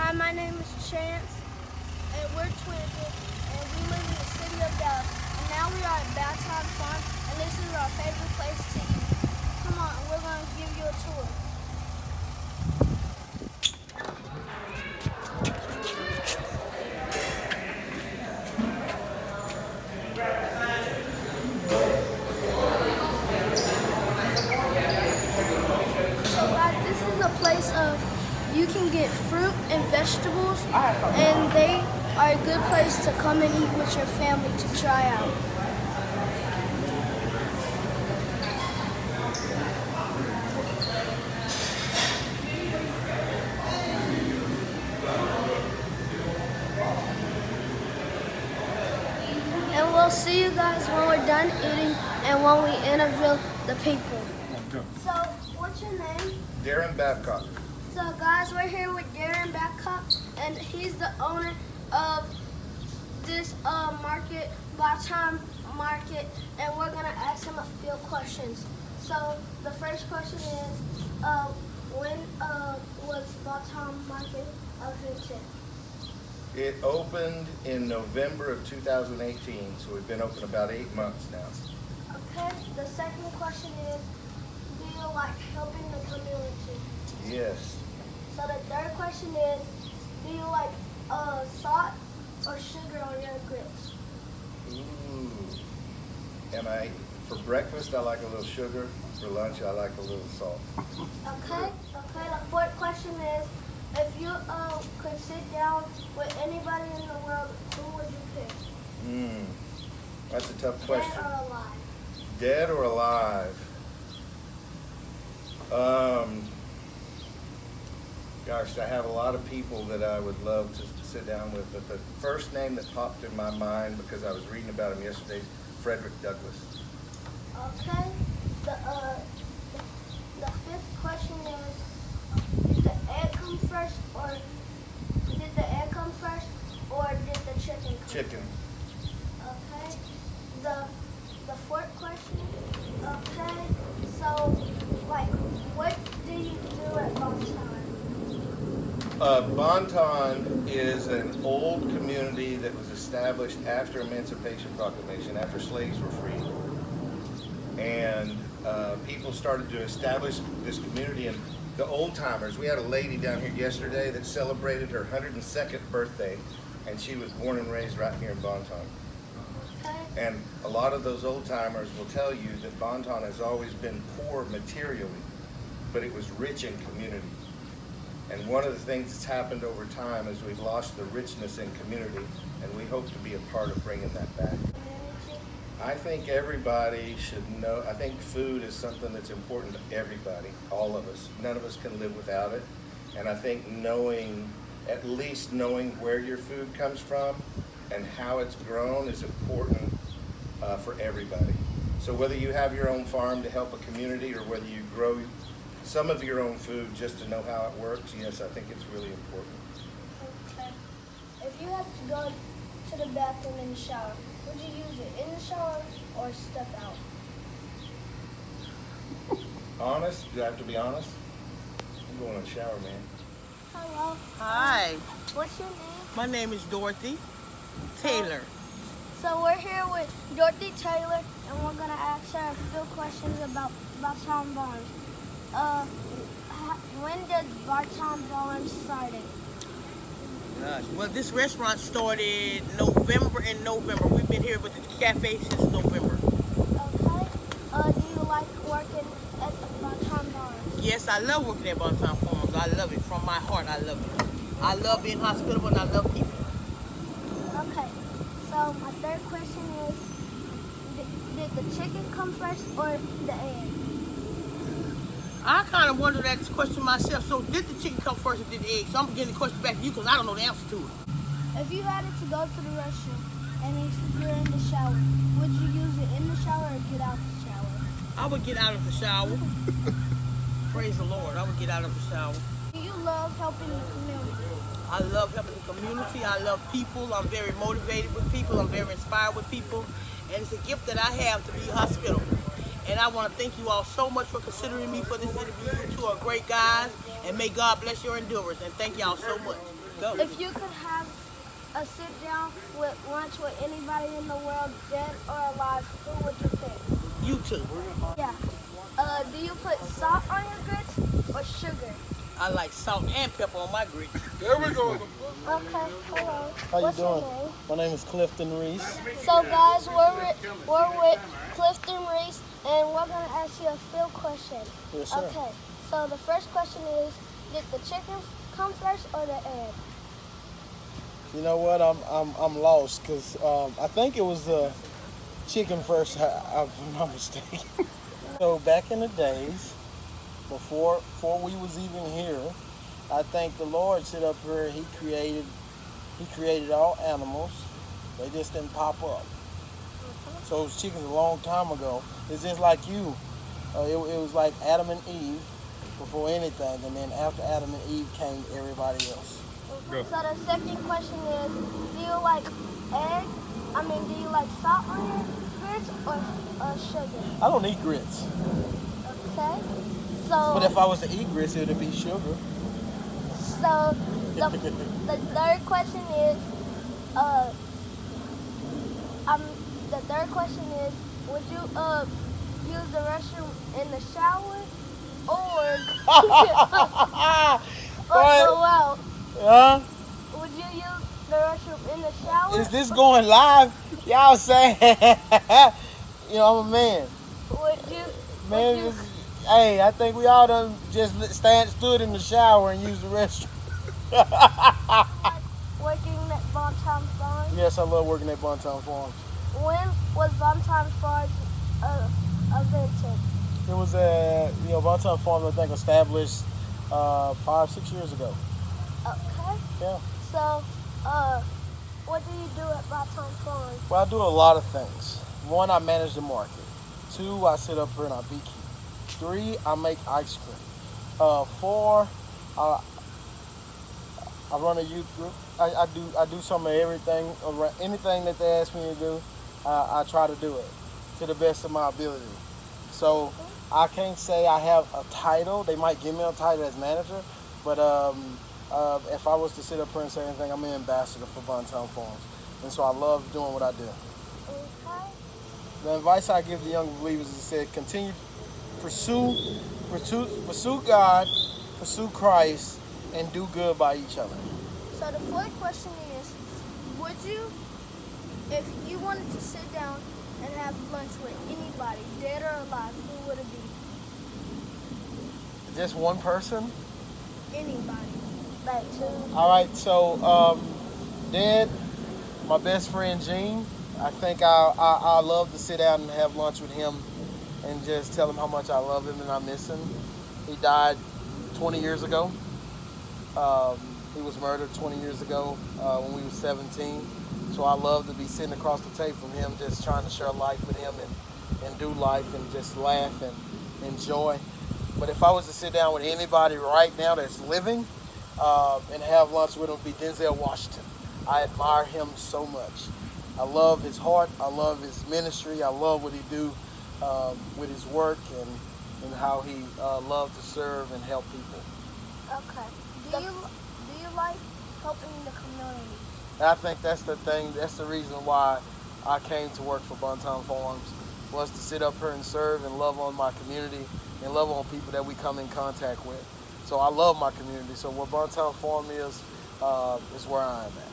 Hi, my name is Chance, and we're twins, and we live in the city of Dallas. And now we are at Bonton Farm, and this is our favorite place to eat. Come on, we're going to give you a tour. So guys, this is a place of you can get fruit and vegetables, and they are a good place to come and eat with your family to try out. And we'll see you guys when we're done eating and when we interview the people. So, what's your name? DARON Babcock. So guys, we're here with DARON Babcock, and he's the owner of this market, Bonton Market, and we're gonna ask him a few questions. So the first question is, when was Bonton Market invented? It opened in November of 2018, so we've been open about 8 months now. Okay, the second question is, do you like helping the community? Yes. So the third question is, do you like salt or sugar on your grits? Ooh. For breakfast, I like a little sugar. For lunch, I like a little salt. Okay. The fourth question is, if you could sit down with anybody in the world, who would you pick? That's a tough question. Dead or alive? Dead or alive? Gosh, I have a lot of people that I would love to sit down with, but the first name that popped in my mind, because I was reading about him yesterday, is Frederick Douglass. Okay. The fifth question is, did the egg come first, or did the chicken come? Chicken. Okay. The fourth question. Okay. So, like, what do you do at Bonton? Bonton is an old community that was established after Emancipation Proclamation, after slaves were freed. And people started to establish this community, and the old timers, we had a lady down here yesterday that celebrated her 102nd birthday, and she was born and raised right here in Bonton. Okay. And a lot of those old timers will tell you that Bonton has always been poor materially, but it was rich in community. And one of the things that's happened over time is we've lost the richness in community, and we hope to be a part of bringing that back. I think everybody should know, I think food is something that's important to everybody, all of us. None of us can live without it. And I think at least knowing where your food comes from and how it's grown is important for everybody. So whether you have your own farm to help a community or whether you grow some of your own food just to know how it works, yes, I think it's really important. Okay. If you had to go to the bathroom in the shower, would you use it in the shower or step out? Honest? Do I have to be honest? I'm going in the shower, man. Hello. Hi, What's your name? my name is Dorothy Taylor. So we're here with Dorothy Taylor, and we're gonna ask her a few questions about Bonton Barns. When did Bonton Barns started? Gosh, well, this restaurant started November. We've been here with the cafe since November. Okay. Do you like working at the Bonton Barns? Yes, I love working at Bonton Farms. I love it from my heart. I love it. I love being hospitable and I love people. Okay. So my third question is, did the chicken come first or the egg? I kind of wonder that question myself. So did the chicken come first or did the egg? So I'm getting the question back to you because I don't know the answer to it. If you had to go to the restroom and if you're in the shower, would you use it in the shower or get out the shower? I would get out of the shower. Praise the Lord. I would get out of the shower. Do you love helping the community? I love helping the community. I love people. I'm very motivated with people. I'm very inspired with people. And it's a gift that I have to be hospitable. And I want to thank you all so much for considering me for this interview. You two are great guys. And may God bless your endurance. And thank y'all so much. Go. If you could have a sit down with lunch with anybody in the world, dead or alive, who would you pick? You too. Yeah. Do you put salt on your grits or sugar? I like salt and pepper on my grits. There we go. Okay, hello. How you What's doing? your name? My name is Clifton Reese. So guys, we're with Clifton Reese, and we're gonna ask you a field question. Yes, sir. Okay. So the first question is, did the chicken come first or the egg? You know what? I'm lost because I think it was the chicken first, if I'm not mistaken. So back in the days, before we was even here, I think the Lord sit up here. He created all animals. They just didn't pop up. So it was chickens a long time ago. It's just like you. It was like Adam and Eve before anything, and then after Adam and Eve came everybody else. Go. So the second question is, do you like do you like salt on your grits or sugar? I don't eat grits, Okay. So but if I was to eat grits, it would be sugar. So the third question is, the third question is, would you use the restroom in the shower or go out? Huh? Would you use the restroom in the shower? Is this going live? Y'all saying, you know, I'm a man. Would you? Man, would you, hey, I think we all done just stood in the shower and used the restroom. working at Bonton Farms? Yes, I love working at Bonton Farms. When was Bonton Farms invented? It was Bonton Farms, I think, established 5-6 years ago. Okay. Yeah. So, what do you do at Bonton Farms? Well, I do a lot of things. 1, I manage the market. 2, I sit up here and I beekeep. 3, I make ice cream. 4, I run a youth group. I do some of everything. Anything that they ask me to do, I try to do it to the best of my ability. So I can't say I have a title. They might give me a title as manager, but if I was to sit up here and say anything, I'm an ambassador for Bonton Farms, and so I love doing what I do. Okay. The advice I give the young believers is said, continue, pursue God, pursue Christ, and do good by each other. So the fourth question is, would you, if you wanted to sit down and have lunch with anybody, dead or alive, who would it be? Just one person? Anybody. Like two. All right, so Dad, my best friend Gene, I think I love to sit down and have lunch with him and just tell him how much I love him and I miss him. He died 20 years ago. He was murdered 20 years ago when we were 17. So I love to be sitting across the table from him, just trying to share life with him and do life and just laugh and enjoy. But if I was to sit down with anybody right now that's living and have lunch with him, it would be Denzel Washington. I admire him so much. I love his heart. I love his ministry. I love what he do with his work and how he loves to serve and help people. Okay. Do you like helping the community? And I think that's the thing. That's the reason why I came to work for Bonton Farms, was to sit up here and serve and love on my community and love on people that we come in contact with. So I love my community. So where Bonton Farm is where I am at.